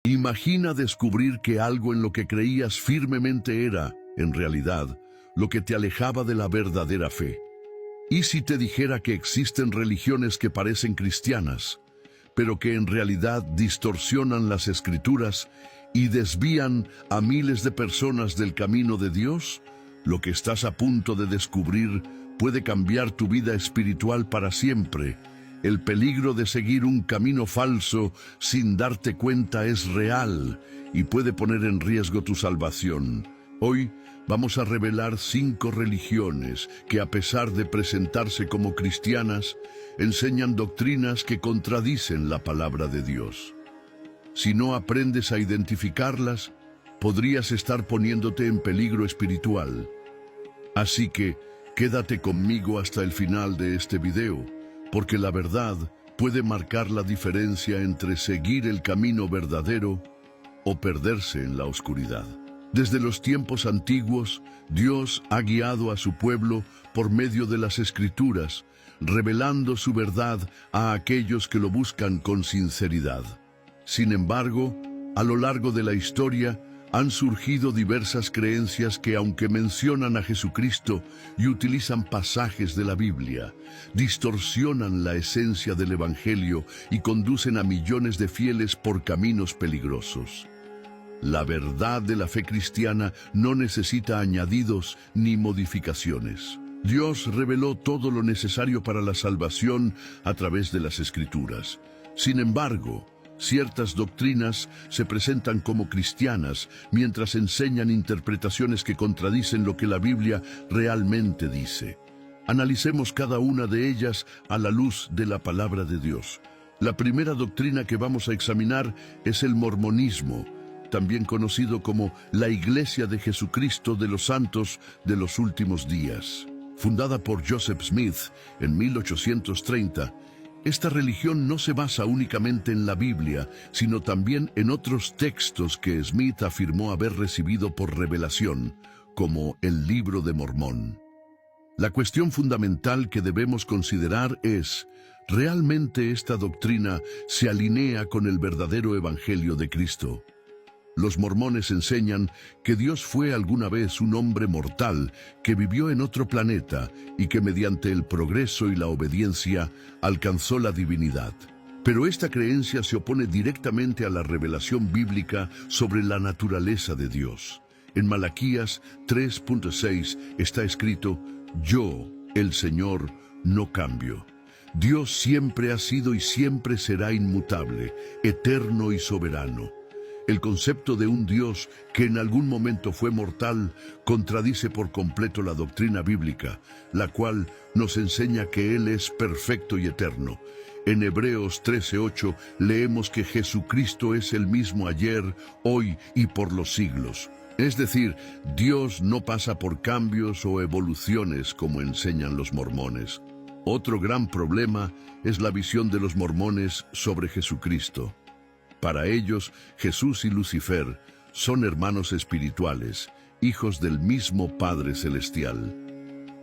Imagina descubrir que algo en lo que creías firmemente era, en realidad, lo que te alejaba de la verdadera fe. ¿Y si te dijera que existen religiones que parecen cristianas, pero que en realidad distorsionan las Escrituras y desvían a miles de personas del camino de Dios? Lo que estás a punto de descubrir puede cambiar tu vida espiritual para siempre. El peligro de seguir un camino falso sin darte cuenta es real y puede poner en riesgo tu salvación. Hoy vamos a revelar 5 religiones que, a pesar de presentarse como cristianas, enseñan doctrinas que contradicen la palabra de Dios. Si no aprendes a identificarlas, podrías estar poniéndote en peligro espiritual. Así que quédate conmigo hasta el final de este video, porque la verdad puede marcar la diferencia entre seguir el camino verdadero o perderse en la oscuridad. Desde los tiempos antiguos, Dios ha guiado a su pueblo por medio de las Escrituras, revelando su verdad a aquellos que lo buscan con sinceridad. Sin embargo, a lo largo de la historia, han surgido diversas creencias que, aunque mencionan a Jesucristo y utilizan pasajes de la Biblia, distorsionan la esencia del Evangelio y conducen a millones de fieles por caminos peligrosos. La verdad de la fe cristiana no necesita añadidos ni modificaciones. Dios reveló todo lo necesario para la salvación a través de las Escrituras. Sin embargo, ciertas doctrinas se presentan como cristianas, mientras enseñan interpretaciones que contradicen lo que la Biblia realmente dice. Analicemos cada una de ellas a la luz de la palabra de Dios. La primera doctrina que vamos a examinar es el mormonismo, también conocido como la Iglesia de Jesucristo de los Santos de los Últimos Días. Fundada por Joseph Smith en 1830, esta religión no se basa únicamente en la Biblia, sino también en otros textos que Smith afirmó haber recibido por revelación, como el Libro de Mormón. La cuestión fundamental que debemos considerar es: ¿realmente esta doctrina se alinea con el verdadero Evangelio de Cristo? Los mormones enseñan que Dios fue alguna vez un hombre mortal que vivió en otro planeta y que mediante el progreso y la obediencia alcanzó la divinidad. Pero esta creencia se opone directamente a la revelación bíblica sobre la naturaleza de Dios. En Malaquías 3.6 está escrito: «Yo, el Señor, no cambio». Dios siempre ha sido y siempre será inmutable, eterno y soberano. El concepto de un Dios que en algún momento fue mortal contradice por completo la doctrina bíblica, la cual nos enseña que Él es perfecto y eterno. En Hebreos 13:8 leemos que Jesucristo es el mismo ayer, hoy y por los siglos. Es decir, Dios no pasa por cambios o evoluciones como enseñan los mormones. Otro gran problema es la visión de los mormones sobre Jesucristo. Para ellos, Jesús y Lucifer son hermanos espirituales, hijos del mismo Padre Celestial.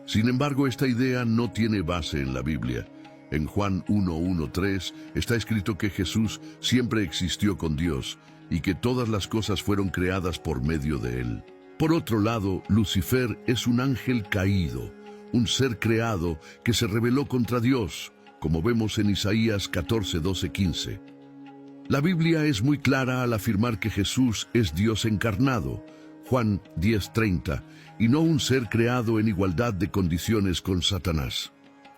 Sin embargo, esta idea no tiene base en la Biblia. En Juan 1:1-3 está escrito que Jesús siempre existió con Dios y que todas las cosas fueron creadas por medio de Él. Por otro lado, Lucifer es un ángel caído, un ser creado que se rebeló contra Dios, como vemos en Isaías 14:12-15. La Biblia es muy clara al afirmar que Jesús es Dios encarnado, Juan 10:30, y no un ser creado en igualdad de condiciones con Satanás.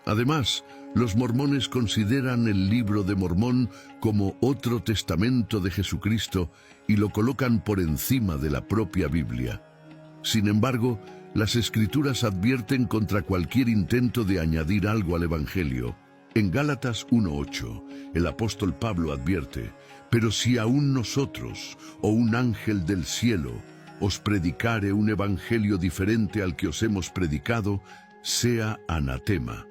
Además, los mormones consideran el Libro de Mormón como otro testamento de Jesucristo y lo colocan por encima de la propia Biblia. Sin embargo, las Escrituras advierten contra cualquier intento de añadir algo al Evangelio. En Gálatas 1:8, el apóstol Pablo advierte: «Pero si aún nosotros, o un ángel del cielo, os predicare un evangelio diferente al que os hemos predicado, sea anatema».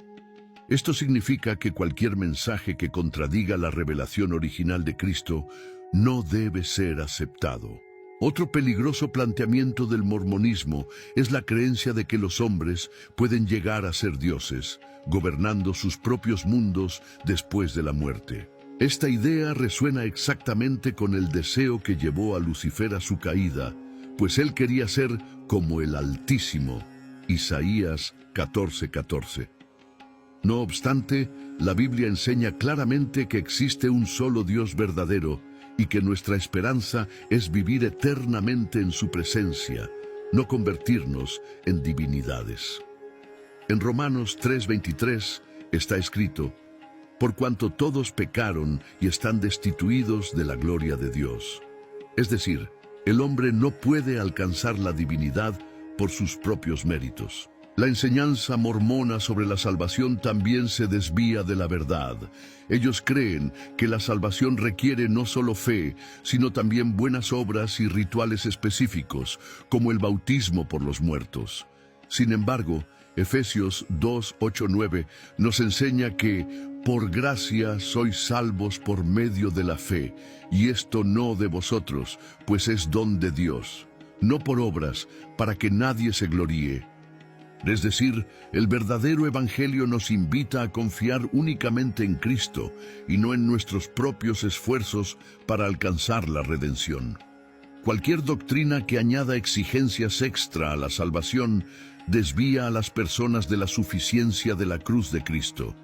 Esto significa que cualquier mensaje que contradiga la revelación original de Cristo no debe ser aceptado. Otro peligroso planteamiento del mormonismo es la creencia de que los hombres pueden llegar a ser dioses, gobernando sus propios mundos después de la muerte. Esta idea resuena exactamente con el deseo que llevó a Lucifer a su caída, pues él quería ser como el Altísimo. Isaías 14:14. No obstante, la Biblia enseña claramente que existe un solo Dios verdadero y que nuestra esperanza es vivir eternamente en su presencia, no convertirnos en divinidades. En Romanos 3:23 está escrito: por cuanto todos pecaron y están destituidos de la gloria de Dios. Es decir, el hombre no puede alcanzar la divinidad por sus propios méritos. La enseñanza mormona sobre la salvación también se desvía de la verdad. Ellos creen que la salvación requiere no solo fe, sino también buenas obras y rituales específicos, como el bautismo por los muertos. Sin embargo, Efesios 2:8-9 nos enseña que por gracia sois salvos por medio de la fe, y esto no de vosotros, pues es don de Dios, no por obras, para que nadie se gloríe. Es decir, el verdadero evangelio nos invita a confiar únicamente en Cristo y no en nuestros propios esfuerzos para alcanzar la redención. Cualquier doctrina que añada exigencias extra a la salvación desvía a las personas de la suficiencia de la cruz de Cristo.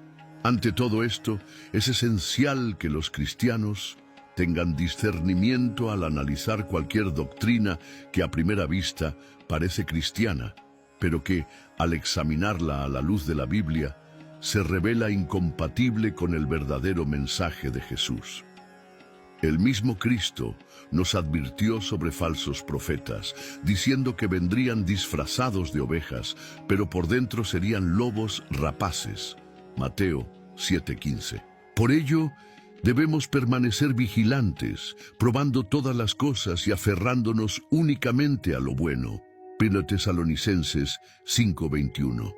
Ante todo esto, es esencial que los cristianos tengan discernimiento al analizar cualquier doctrina que a primera vista parece cristiana, pero que, al examinarla a la luz de la Biblia, se revela incompatible con el verdadero mensaje de Jesús. El mismo Cristo nos advirtió sobre falsos profetas, diciendo que vendrían disfrazados de ovejas, pero por dentro serían lobos rapaces. Mateo 7:15. Por ello, debemos permanecer vigilantes, probando todas las cosas y aferrándonos únicamente a lo bueno. 1 Tesalonicenses 5:21.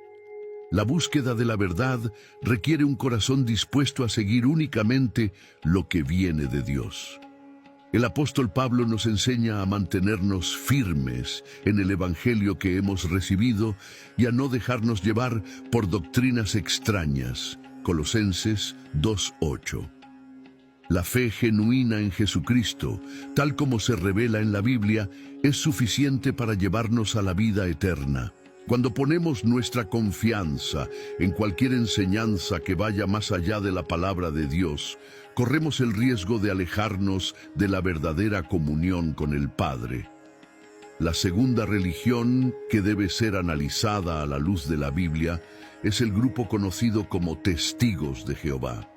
La búsqueda de la verdad requiere un corazón dispuesto a seguir únicamente lo que viene de Dios. El apóstol Pablo nos enseña a mantenernos firmes en el evangelio que hemos recibido y a no dejarnos llevar por doctrinas extrañas. Colosenses 2:8. La fe genuina en Jesucristo, tal como se revela en la Biblia, es suficiente para llevarnos a la vida eterna. Cuando ponemos nuestra confianza en cualquier enseñanza que vaya más allá de la palabra de Dios, corremos el riesgo de alejarnos de la verdadera comunión con el Padre. La segunda religión que debe ser analizada a la luz de la Biblia es el grupo conocido como Testigos de Jehová.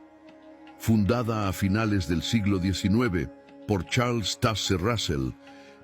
Fundada a finales del siglo XIX por Charles Taze Russell,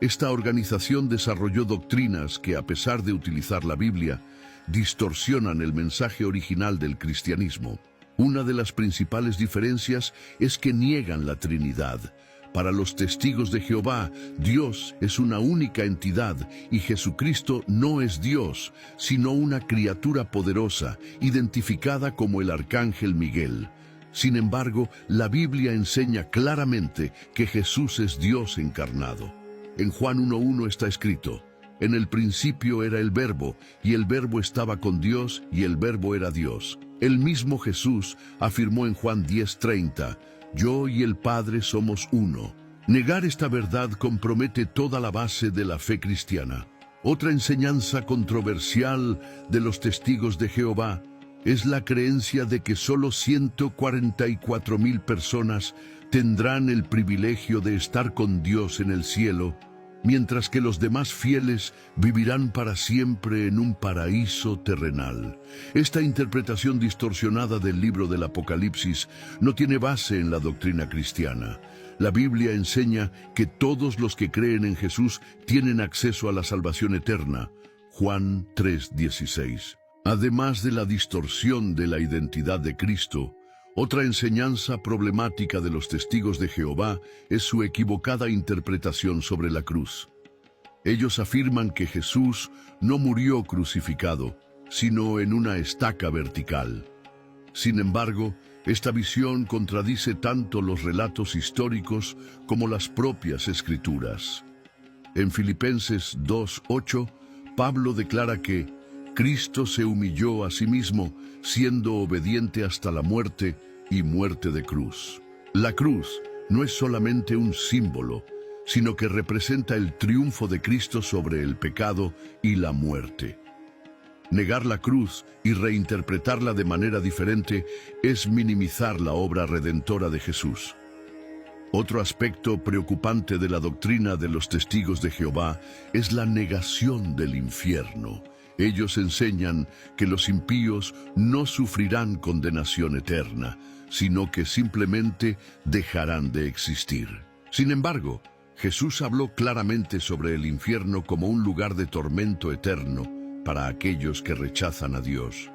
esta organización desarrolló doctrinas que, a pesar de utilizar la Biblia, distorsionan el mensaje original del cristianismo. Una de las principales diferencias es que niegan la Trinidad. Para los Testigos de Jehová, Dios es una única entidad y Jesucristo no es Dios, sino una criatura poderosa, identificada como el Arcángel Miguel. Sin embargo, la Biblia enseña claramente que Jesús es Dios encarnado. En Juan 1:1 está escrito: en el principio era el Verbo, y el Verbo estaba con Dios, y el Verbo era Dios. El mismo Jesús afirmó en Juan 10:30, yo y el Padre somos uno. Negar esta verdad compromete toda la base de la fe cristiana. Otra enseñanza controversial de los Testigos de Jehová es la creencia de que solo 144,000 personas tendrán el privilegio de estar con Dios en el cielo, mientras que los demás fieles vivirán para siempre en un paraíso terrenal. Esta interpretación distorsionada del libro del Apocalipsis no tiene base en la doctrina cristiana. La Biblia enseña que todos los que creen en Jesús tienen acceso a la salvación eterna. Juan 3:16. Además de la distorsión de la identidad de Cristo, otra enseñanza problemática de los Testigos de Jehová es su equivocada interpretación sobre la cruz. Ellos afirman que Jesús no murió crucificado, sino en una estaca vertical. Sin embargo, esta visión contradice tanto los relatos históricos como las propias Escrituras. En Filipenses 2:8, Pablo declara que Cristo se humilló a sí mismo, siendo obediente hasta la muerte y muerte de cruz. La cruz no es solamente un símbolo, sino que representa el triunfo de Cristo sobre el pecado y la muerte. Negar la cruz y reinterpretarla de manera diferente es minimizar la obra redentora de Jesús. Otro aspecto preocupante de la doctrina de los testigos de Jehová es la negación del infierno. Ellos enseñan que los impíos no sufrirán condenación eterna, sino que simplemente dejarán de existir. Sin embargo, Jesús habló claramente sobre el infierno como un lugar de tormento eterno para aquellos que rechazan a Dios.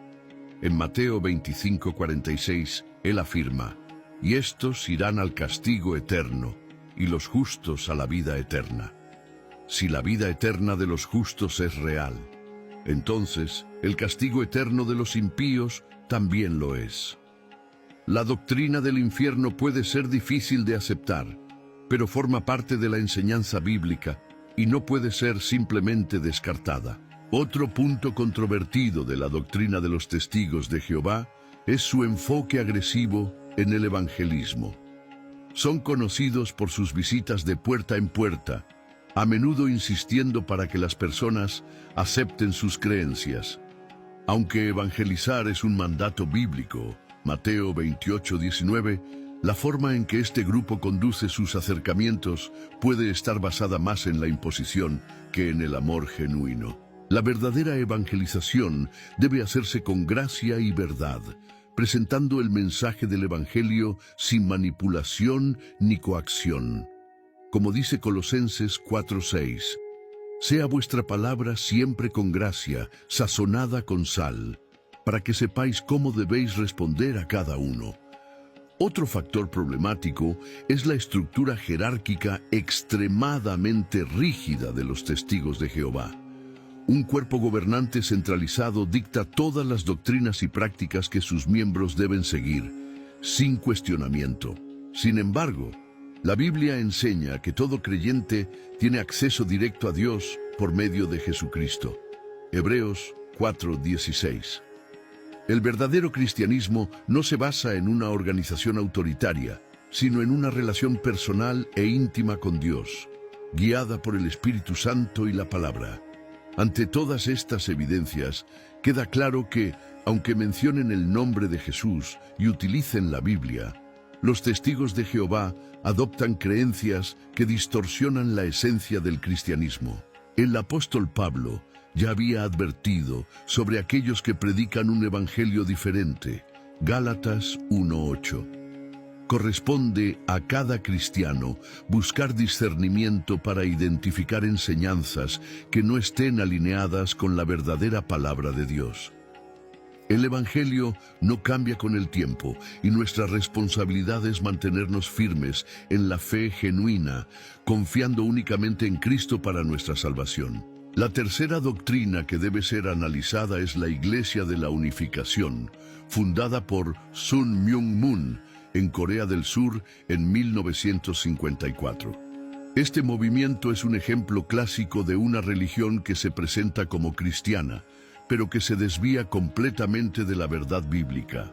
En Mateo 25:46, Él afirma: «Y estos irán al castigo eterno, y los justos a la vida eterna». Si la vida eterna de los justos es real, entonces el castigo eterno de los impíos también lo es. La doctrina del infierno puede ser difícil de aceptar, pero forma parte de la enseñanza bíblica y no puede ser simplemente descartada. Otro punto controvertido de la doctrina de los testigos de Jehová es su enfoque agresivo en el evangelismo. Son conocidos por sus visitas de puerta en puerta, a menudo insistiendo para que las personas acepten sus creencias. Aunque evangelizar es un mandato bíblico, Mateo 28:19, la forma en que este grupo conduce sus acercamientos puede estar basada más en la imposición que en el amor genuino. La verdadera evangelización debe hacerse con gracia y verdad, presentando el mensaje del Evangelio sin manipulación ni coacción. Como dice Colosenses 4:6, «Sea vuestra palabra siempre con gracia, sazonada con sal, para que sepáis cómo debéis responder a cada uno». Otro factor problemático es la estructura jerárquica extremadamente rígida de los testigos de Jehová. Un cuerpo gobernante centralizado dicta todas las doctrinas y prácticas que sus miembros deben seguir, sin cuestionamiento. Sin embargo, la Biblia enseña que todo creyente tiene acceso directo a Dios por medio de Jesucristo. Hebreos 4:16. El verdadero cristianismo no se basa en una organización autoritaria, sino en una relación personal e íntima con Dios, guiada por el Espíritu Santo y la Palabra. Ante todas estas evidencias, queda claro que, aunque mencionen el nombre de Jesús y utilicen la Biblia, los testigos de Jehová adoptan creencias que distorsionan la esencia del cristianismo. El apóstol Pablo ya había advertido sobre aquellos que predican un evangelio diferente. Gálatas 1:8. Corresponde a cada cristiano buscar discernimiento para identificar enseñanzas que no estén alineadas con la verdadera palabra de Dios. El Evangelio no cambia con el tiempo y nuestra responsabilidad es mantenernos firmes en la fe genuina, confiando únicamente en Cristo para nuestra salvación. La tercera doctrina que debe ser analizada es la Iglesia de la Unificación, fundada por Sun Myung Moon en Corea del Sur en 1954. Este movimiento es un ejemplo clásico de una religión que se presenta como cristiana, pero que se desvía completamente de la verdad bíblica.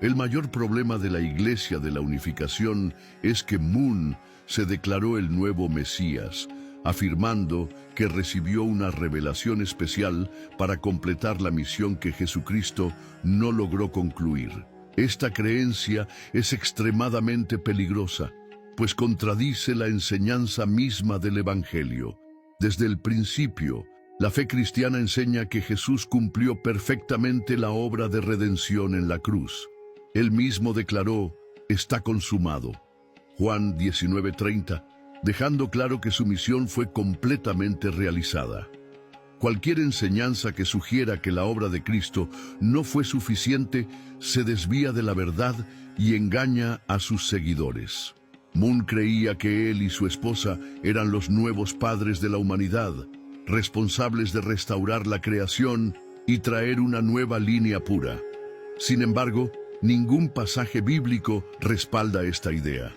El mayor problema de la Iglesia de la Unificación es que Moon se declaró el nuevo Mesías, afirmando que recibió una revelación especial para completar la misión que Jesucristo no logró concluir. Esta creencia es extremadamente peligrosa, pues contradice la enseñanza misma del Evangelio. Desde el principio, la fe cristiana enseña que Jesús cumplió perfectamente la obra de redención en la cruz. Él mismo declaró: «Está consumado». Juan 19:30, dejando claro que su misión fue completamente realizada. Cualquier enseñanza que sugiera que la obra de Cristo no fue suficiente se desvía de la verdad y engaña a sus seguidores. Moon creía que él y su esposa eran los nuevos padres de la humanidad, responsables de restaurar la creación y traer una nueva línea pura. Sin embargo, ningún pasaje bíblico respalda esta idea.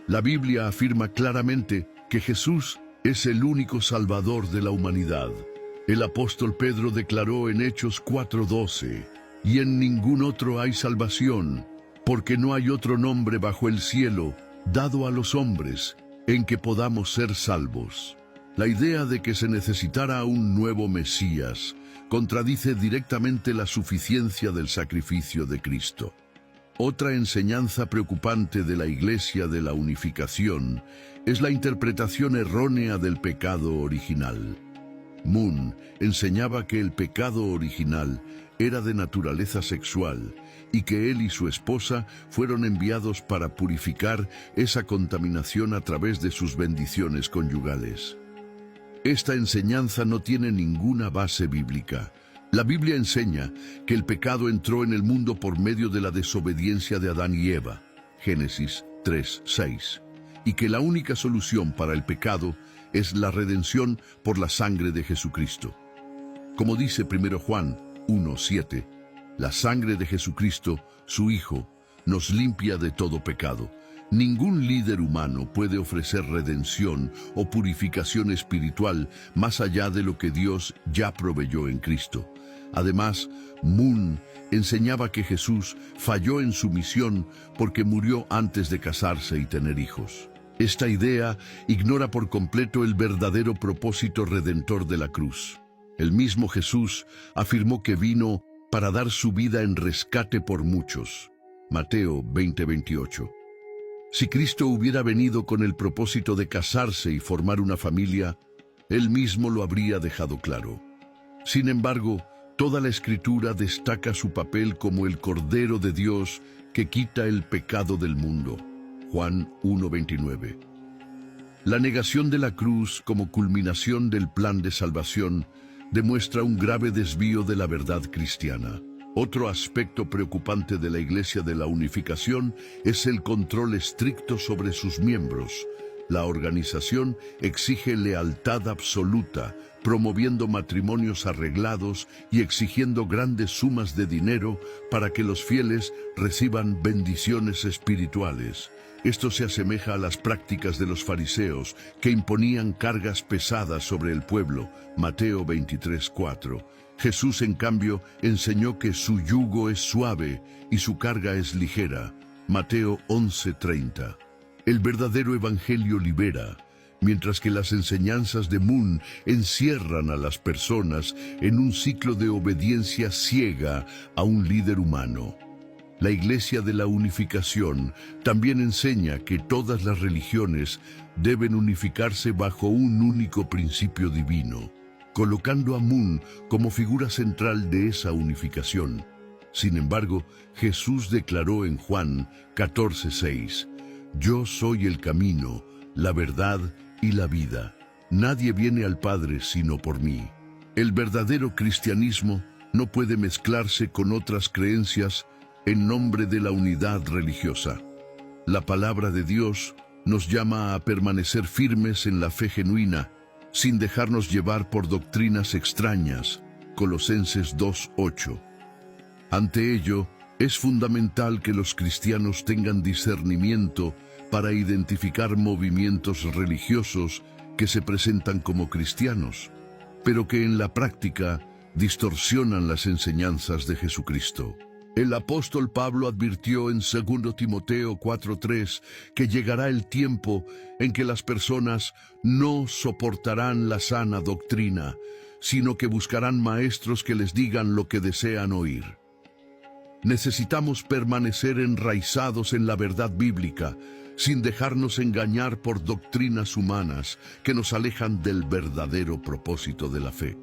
La Biblia afirma claramente que Jesús es el único Salvador de la humanidad. El apóstol Pedro declaró en Hechos 4:12, «Y en ningún otro hay salvación, porque no hay otro nombre bajo el cielo dado a los hombres en que podamos ser salvos. La idea de que se necesitara un nuevo Mesías contradice directamente la suficiencia del sacrificio de Cristo. Otra enseñanza preocupante de la Iglesia de la Unificación es la interpretación errónea del pecado original. Moon enseñaba que el pecado original era de naturaleza sexual y que él y su esposa fueron enviados para purificar esa contaminación a través de sus bendiciones conyugales. Esta enseñanza no tiene ninguna base bíblica. La Biblia enseña que el pecado entró en el mundo por medio de la desobediencia de Adán y Eva, Génesis 3:6, y que la única solución para el pecado es la redención por la sangre de Jesucristo. Como dice 1 Juan 1:7, la sangre de Jesucristo, su Hijo, nos limpia de todo pecado. Ningún líder humano puede ofrecer redención o purificación espiritual más allá de lo que Dios ya proveyó en Cristo. Además, Moon enseñaba que Jesús falló en su misión porque murió antes de casarse y tener hijos. Esta idea ignora por completo el verdadero propósito redentor de la cruz. El mismo Jesús afirmó que vino para dar su vida en rescate por muchos. Mateo 20:28. Si Cristo hubiera venido con el propósito de casarse y formar una familia, Él mismo lo habría dejado claro. Sin embargo, toda la Escritura destaca su papel como el Cordero de Dios que quita el pecado del mundo. Juan 1:29. La negación de la cruz como culminación del plan de salvación demuestra un grave desvío de la verdad cristiana. Otro aspecto preocupante de la Iglesia de la Unificación es el control estricto sobre sus miembros. La organización exige lealtad absoluta, promoviendo matrimonios arreglados y exigiendo grandes sumas de dinero para que los fieles reciban bendiciones espirituales. Esto se asemeja a las prácticas de los fariseos, que imponían cargas pesadas sobre el pueblo. Mateo 23:4. Jesús, en cambio, enseñó que su yugo es suave y su carga es ligera. Mateo 11:30. El verdadero evangelio libera, mientras que las enseñanzas de Moon encierran a las personas en un ciclo de obediencia ciega a un líder humano. La Iglesia de la Unificación también enseña que todas las religiones deben unificarse bajo un único principio divino, colocando a Moon como figura central de esa unificación. Sin embargo, Jesús declaró en Juan 14:6, «Yo soy el camino, la verdad y la vida. Nadie viene al Padre sino por mí». El verdadero cristianismo no puede mezclarse con otras creencias en nombre de la unidad religiosa. La palabra de Dios nos llama a permanecer firmes en la fe genuina, sin dejarnos llevar por doctrinas extrañas. Colosenses 2:8. Ante ello, es fundamental que los cristianos tengan discernimiento para identificar movimientos religiosos que se presentan como cristianos, pero que en la práctica distorsionan las enseñanzas de Jesucristo. El apóstol Pablo advirtió en 2 Timoteo 4:3 que llegará el tiempo en que las personas no soportarán la sana doctrina, sino que buscarán maestros que les digan lo que desean oír. Necesitamos permanecer enraizados en la verdad bíblica, sin dejarnos engañar por doctrinas humanas que nos alejan del verdadero propósito de la fe.